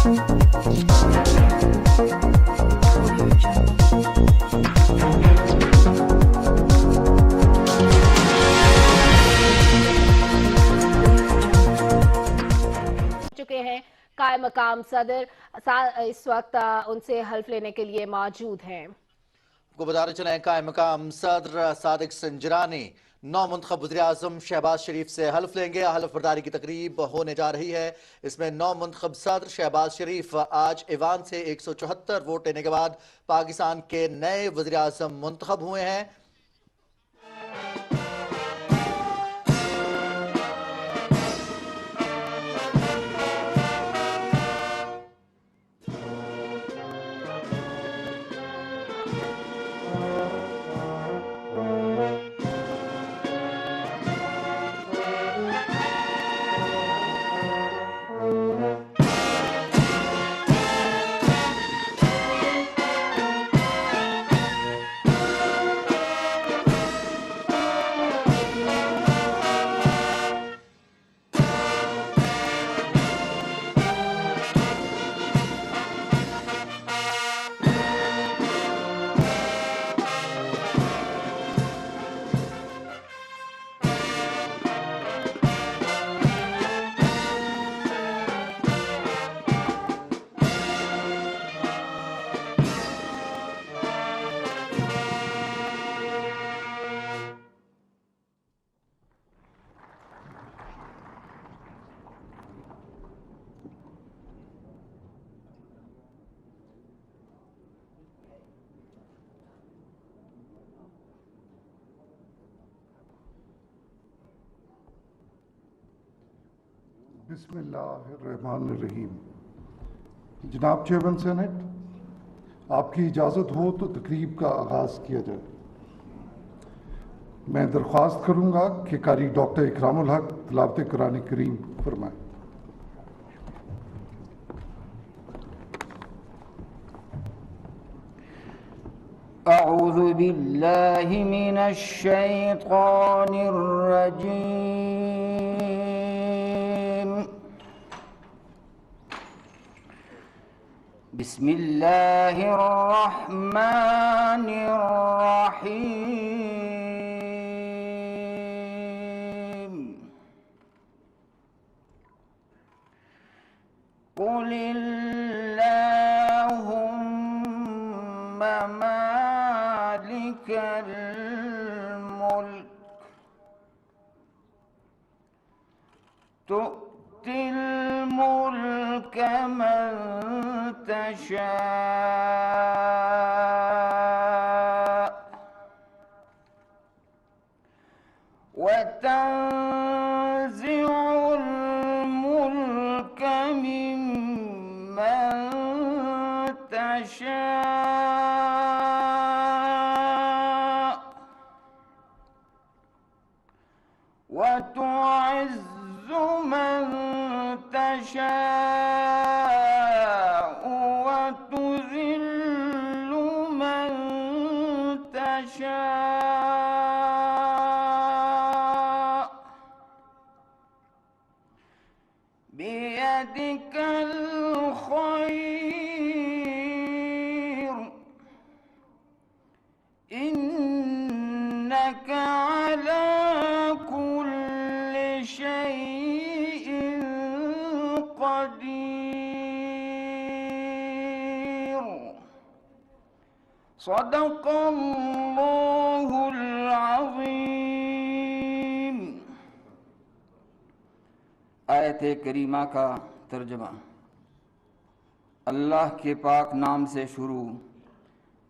چکے ہیں قائم مقام صدر اس وقت ان سے حلف لینے کے لیے موجود ہیں. کو بتاتے چلیں قائم مقام صدر صادق سنجرانی نو منتخب وزیراعظم شہباز شریف سے حلف لیں گے. حلف برداری کی تقریب ہونے جا رہی ہے. اس میں نو منتخب صدر شہباز شریف آج ایوان سے 174 ووٹ لینے کے بعد پاکستان کے نئے وزیراعظم منتخب ہوئے ہیں. بسم اللہ الرحمن الرحیم. جناب چیئرمین سینٹ، آپ کی اجازت ہو تو تقریب کا آغاز کیا جائے. میں درخواست کروں گا کہ قاری ڈاکٹر اکرام الحق تلاوت قرآن کریم فرمائیں. اعوذ باللہ من الشیطان الرجیم. بسم اللہ الرحمن الرحیم. قل اللہم مالک الملک تؤتی الملک من تشاء وتنزع الملك ممن تشاء وتعز من تشاء وتذل من تشاء بيدك الخير إنك على كل شيء قدير. صدق اللہ العظیم. آیت کریمہ کا ترجمہ. اللہ کے پاک نام سے شروع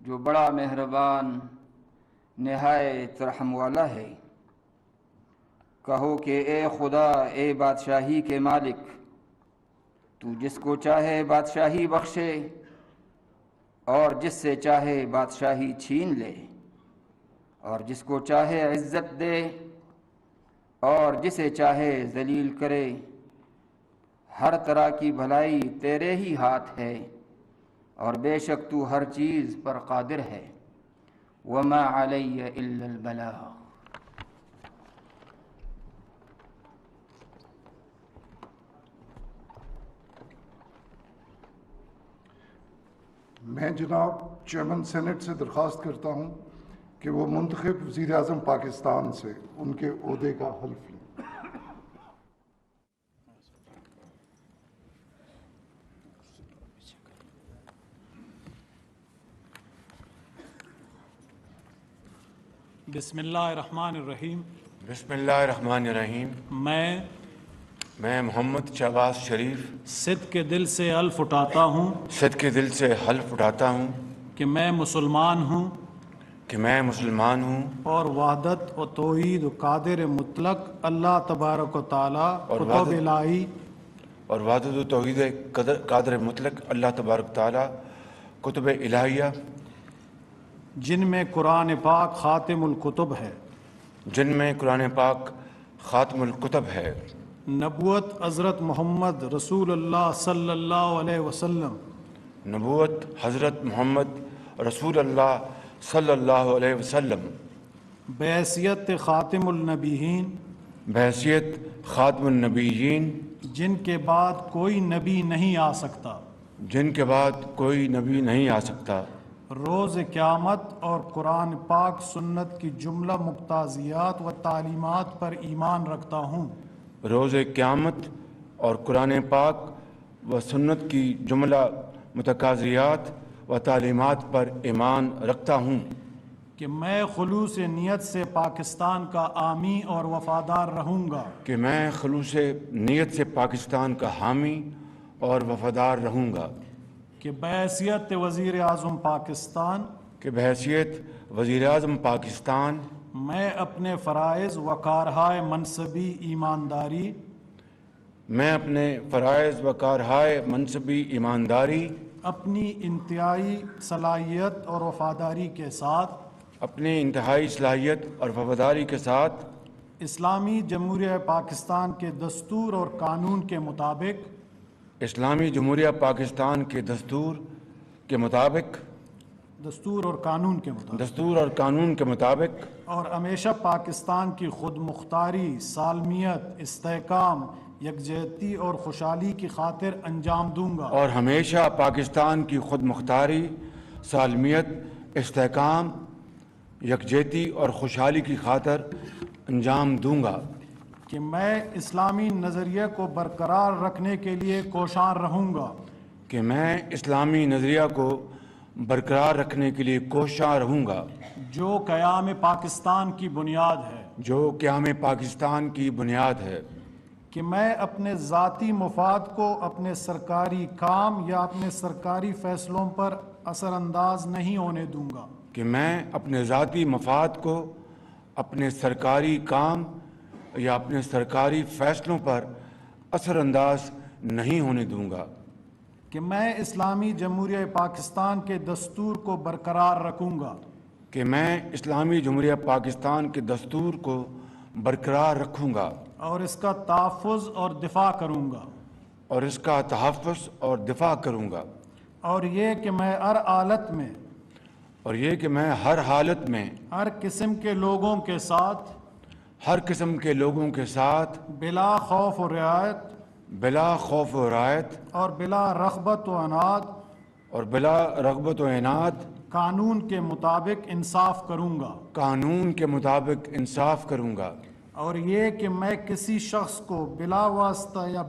جو بڑا مہربان نہایت رحم والا ہے. کہو کہ اے خدا، اے بادشاہی کے مالک، تو جس کو چاہے بادشاہی بخشے اور جس سے چاہے بادشاہی چھین لے، اور جس کو چاہے عزت دے اور جسے چاہے ذلیل کرے. ہر طرح کی بھلائی تیرے ہی ہاتھ ہے اور بے شک تو ہر چیز پر قادر ہے. وما علی الا البلاغ. میں جناب چیئرمین سینٹ سے درخواست کرتا ہوں کہ وہ منتخب وزیر اعظم پاکستان سے ان کے عہدے کا حلف لیں۔ بسم اللہ الرحمن الرحیم۔ بسم اللہ الرحمن الرحیم۔ میں محمد شہباز شریف صدق کے دل سے حلف اٹھاتا ہوں صدق کے دل سے حلف اٹھاتا ہوں کہ میں مسلمان ہوں اور وحدت و توحید و قادر مطلق اللہ تبارک و تعالی کتب الہی اور وحدت و توحید قادر مطلق اللہ تبارک تعالی کتب الہیہ جن میں قرآن پاک خاتم الکتب ہے، جن میں قرآن پاک خاتم الکتب ہے، نبوت حضرت محمد رسول اللہ صلی اللہ علیہ وسلم، نبوت حضرت محمد رسول اللہ صلی اللہ علیہ وسلم بحیثیت خاتم النبیین، بحیثیت خاتم النبیین جن کے بعد کوئی نبی نہیں آ سکتا، جن کے بعد کوئی نبی نہیں آ سکتا، روز قیامت اور قرآن پاک سنت کی جملہ مقتضیات و تعلیمات پر ایمان رکھتا ہوں، روز قیامت اور قرآن پاک و سنت کی جملہ متقاضیات و تعلیمات پر ایمان رکھتا ہوں کہ میں خلوص نیت سے پاکستان کا حامی اور وفادار رہوں گا، کہ میں خلوص نیت سے پاکستان کا حامی اور وفادار رہوں گا، کہ بحیثیت وزیر اعظم پاکستان کہ بحیثیت وزیر اعظم پاکستان میں اپنے فرائض و کارہائے منصبی ایمانداری میں اپنے فرائض و کارہائے منصبی ایمانداری اپنی انتہائی صلاحیت اور وفاداری کے ساتھ اپنی انتہائی صلاحیت اور وفاداری کے ساتھ اسلامی جمہوریہ پاکستان کے دستور اور قانون کے مطابق اسلامی جمہوریہ پاکستان کے دستور اور قانون کے مطابق اور ہمیشہ پاکستان کی خود مختاری، سالمیت، استحکام، یکجہتی اور خوشحالی کی خاطر انجام دوں گا، اور ہمیشہ پاکستان کی خود مختاری، سالمیت، استحکام، یکجہتی اور خوشحالی کی خاطر انجام دوں گا، کہ میں اسلامی نظریہ کو برقرار رکھنے کے لیے کوشاں رہوں گا، کہ میں اسلامی نظریہ کو برقرار رکھنے کے لیے کوشاں رہوں گا، جو قیام پاکستان کی بنیاد ہے، جو قیام پاکستان کی بنیاد ہے، کہ میں اپنے ذاتی مفاد کو اپنے سرکاری کام یا اپنے سرکاری فیصلوں پر اثر انداز نہیں ہونے دوں گا، کہ میں اپنے ذاتی مفاد کو اپنے سرکاری کام یا اپنے سرکاری فیصلوں پر اثر انداز نہیں ہونے دوں گا، کہ میں اسلامی جمہوریہ پاکستان کے دستور کو برقرار رکھوں گا، کہ میں اسلامی جمہوریہ پاکستان کے دستور کو برقرار رکھوں گا اور اس کا تحفظ اور دفاع کروں گا، اور اس کا تحفظ اور دفاع کروں گا، اور یہ کہ میں ہر حالت میں ہر قسم کے لوگوں کے ساتھ بلا خوف و رعایت اور بلا رغبت و عناد قانون کے مطابق انصاف کروں گا، اور یہ کہ میں کسی شخص کو بلا واسطہ یا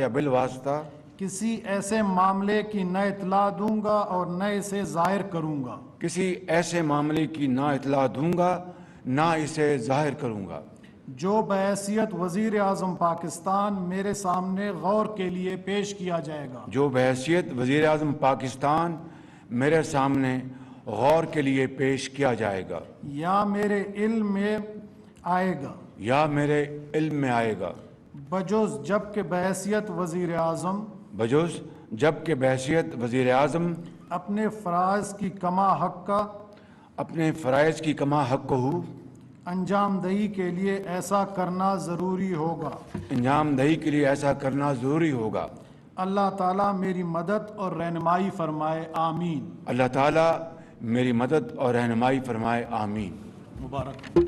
بالواسطہ کسی ایسے معاملے کی نہ اطلاع دوں گا اور نہ اسے ظاہر کروں گا، کسی ایسے معاملے کی نہ اطلاع دوں گا نہ اسے ظاہر کروں گا، جو بحیثیت وزیر اعظم پاکستان میرے سامنے غور کے لیے پیش کیا جائے گا، جو بحیثیت وزیر اعظم پاکستان میرے سامنے غور کے لیے پیش کیا جائے گا یا میرے علم میں آئے گا، بجز جب کہ بحیثیت وزیر اعظم اپنے فرائض کی کما حق ہو انجام دہی کے لیے ایسا کرنا ضروری ہوگا، اللہ تعالیٰ میری مدد اور رہنمائی فرمائے، آمین۔ اللہ تعالیٰ میری مدد اور رہنمائی فرمائے، آمین۔ مبارک۔